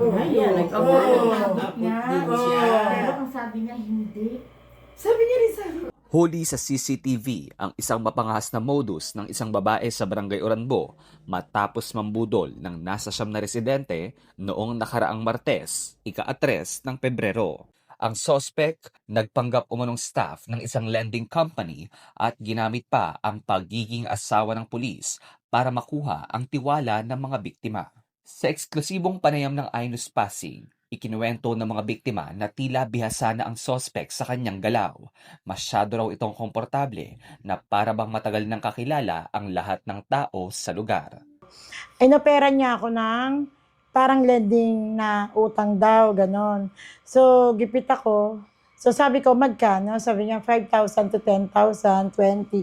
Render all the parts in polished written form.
Ayan, nagkagulo niya. din siya. Pero ang sabi niya, hindi. Sabi niya rin sa Huli sa CCTV ang isang mapangahas na modus ng isang babae sa Barangay Oranbo matapos mambudol ng nasa siyam na residente noong nakaraang Martes, ika-3 ng Pebrero. Ang sospek nagpanggap umanong staff ng isang lending company at ginamit pa ang pagiging asawa ng pulis para makuha ang tiwala ng mga biktima. Sa eksklusibong panayam ng Ainus Pasig, ikinuwento ng mga biktima na tila bihasa na ang sospek sa kanyang galaw. Masyado raw itong komportable na para bang matagal nang kakilala ang lahat ng tao sa lugar. Inopera niya ako ng parang lending na utang daw, ganon. So, gipit ako. So, sabi ko, magkano? Sabi niya, 5,000 to 10,000, 20.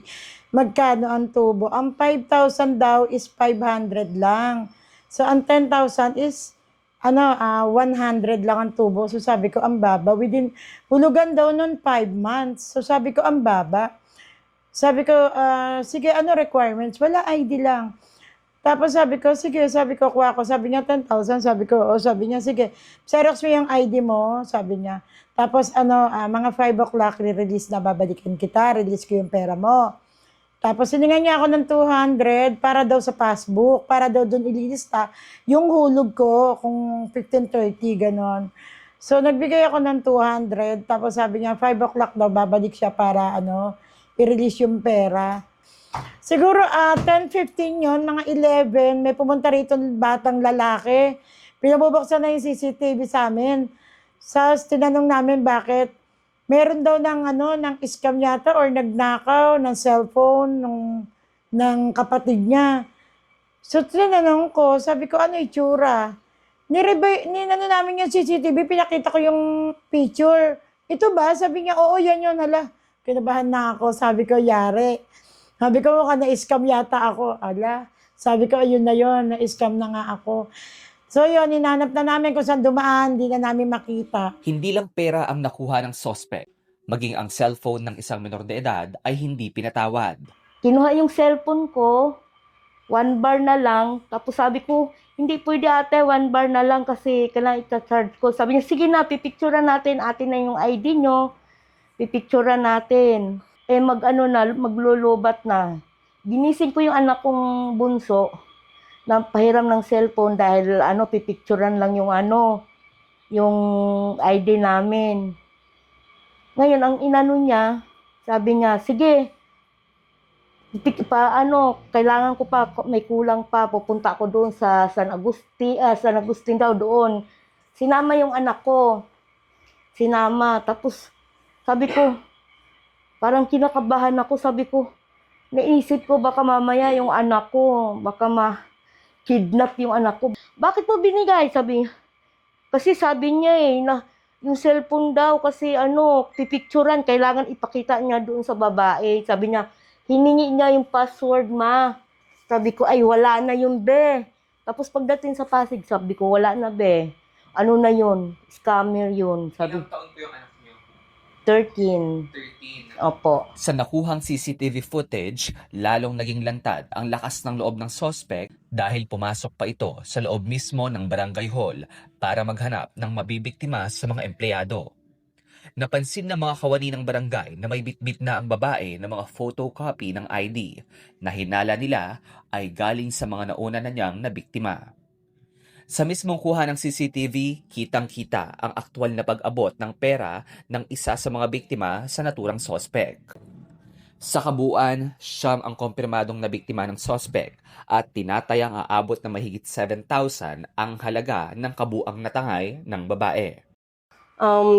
Magkano ang tubo? Ang 5,000 daw is 500 lang. So, ang 10,000 is 100 lang ang tubo. So, sabi ko, ang baba. Hulugan daw nun 5 months. So, sabi ko, ang baba. Sabi ko, sige, ano requirements? Wala, ID lang. Tapos sabi ko, sige, kuha ko. Sabi niya, 10,000. Sabi ko, sabi niya, sige, Xerox mo yung ID mo, sabi niya. Tapos, mga 5 o'clock, release na, babalikan kita, release ko yung pera mo. Tapos, siningan niya ako ng 200 para daw sa passbook, para daw doon ililista yung hulog ko, kung 15:30, ganon. So, nagbigay ako ng 200, tapos sabi niya, 5 o'clock daw, babalik siya para, i-release yung pera. Siguro 10:15 yun, mga 11, may pumunta rito ng batang lalaki. Pinabubuksan na yung CCTV sa amin. Sa tinanong namin bakit. Meron daw ng scam yata or nagnakaw ng cellphone ng kapatid niya. So tinanong ko, sabi ko ano itsura? Ninano namin yung CCTV, pinakita ko yung picture. Ito ba? Sabi niya, oo yan yun. Hala, kinabahan na ako. Sabi ko, yari. Sabi ko, mukha na-scam yata ako. Ala, sabi ko, ayun na yun, na-scam na nga ako. So yun, hinanap na namin kung saan dumaan, hindi na namin makita. Hindi lang pera ang nakuha ng sospek, maging ang cellphone ng isang minor de edad ay hindi pinatawad. Kinuha yung cellphone ko, 1 bar na lang. Tapos sabi ko, hindi pwede ate, 1 bar na lang kasi kailangan ita-charge ko. Sabi niya, sige na, pipicturean natin, atin na yung ID nyo. Pipicturean natin. Maglulubat na. Ginising ko yung anak kong bunso na pahiram ng cellphone dahil pipicturean lang yung ID namin. Ngayon, ang inano niya, sabi niya, sige, kailangan ko pa, may kulang pa, pupunta ako doon sa San Agustin daw doon. Sinama yung anak ko. Tapos sabi ko, parang kinakabahan ako, sabi ko, naisip ko baka mamaya yung anak ko, baka kidnap yung anak ko. Bakit mo binigay? Sabi, kasi sabi niya na yung cellphone daw kasi pipicturan, kailangan ipakita niya doon sa babae. Sabi niya, hiningi niya yung password, ma. Sabi ko, ay wala na yun, be. Tapos pagdating sa Pasig, sabi ko, wala na, be. Ano na yun? Scammer yun. Sabi, Ilang taon po yung anak niyo? 13. 13. Opo. Sa nakuhang CCTV footage, lalong naging lantad ang lakas ng loob ng sospek dahil pumasok pa ito sa loob mismo ng barangay hall para maghanap ng mabibiktima sa mga empleyado. Napansin ng mga kawani ng barangay na may bitbit na ang babae ng mga photocopy ng ID na hinala nila ay galing sa mga nauna na niyang nabiktima. Sa mismong kuha ng CCTV, kitang-kita ang aktwal na pag-abot ng pera ng isa sa mga biktima sa naturang sospek. Sa kabuuan, siyam ang kumpirmadong nabiktima ng sospek at tinatayang aabot na mahigit 7,000 ang halaga ng kabuang natangay ng babae.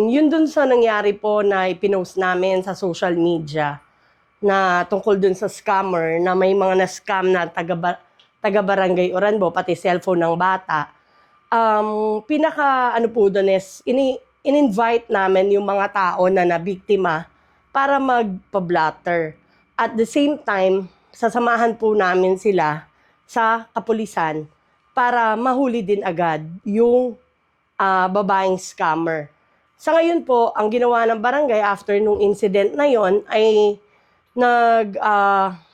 Yun dun sa nangyari po na ipinost namin sa social media na tungkol dun sa scammer na may mga na-scam na taga-barangay Oranbo, pati cellphone ng bata. Po dun is, in-invite namin yung mga tao na nabiktima para magpa-blatter. At the same time, sasamahan po namin sila sa kapulisan para mahuli din agad yung babaeng scammer. Sa ngayon po, ang ginawa ng barangay after nung incident na yon ay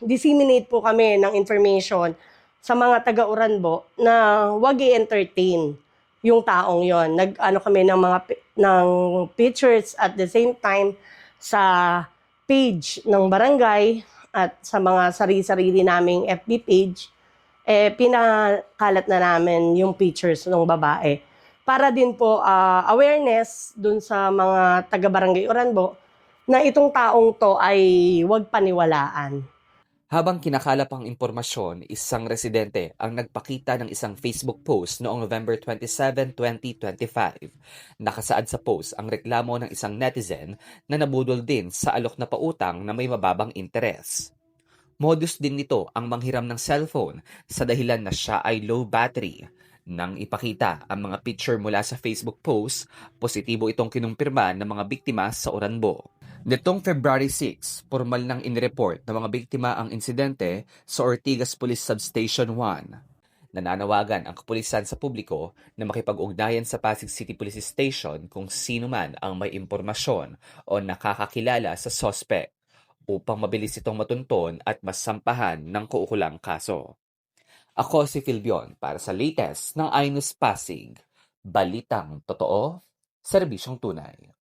disseminate po kami ng information sa mga taga-Oranbo na wag i-entertain yung taong yon. Nag-ano kami ng ng pictures at the same time sa page ng barangay at sa mga sarili-sarili naming FB page, pinakalat na namin yung pictures ng babae. Para din po awareness dun sa mga taga-barangay Oranbo na itong taong to ay huwag paniwalaan. Habang kinakalap ang impormasyon, isang residente ang nagpakita ng isang Facebook post noong November 27, 2025. Nakasaad sa post ang reklamo ng isang netizen na nabudol din sa alok na pautang na may mababang interes. Modus din nito ang manghiram ng cellphone sa dahilan na siya ay low battery. Nang ipakita ang mga picture mula sa Facebook post, positibo itong kinumpirma ng mga biktima sa Oranbo. Nitong February 6, formal nang inireport ng mga biktima ang insidente sa Ortigas Police Substation 1. Nananawagan ang kapulisan sa publiko na makipag-ugnayan sa Pasig City Police Station kung sino man ang may impormasyon o nakakakilala sa suspect upang mabilis itong matunton at masampahan ng kaukulang kaso. Ako si Philbion para sa latest ng iNews Pasig. Balitang totoo, serbisyong tunay.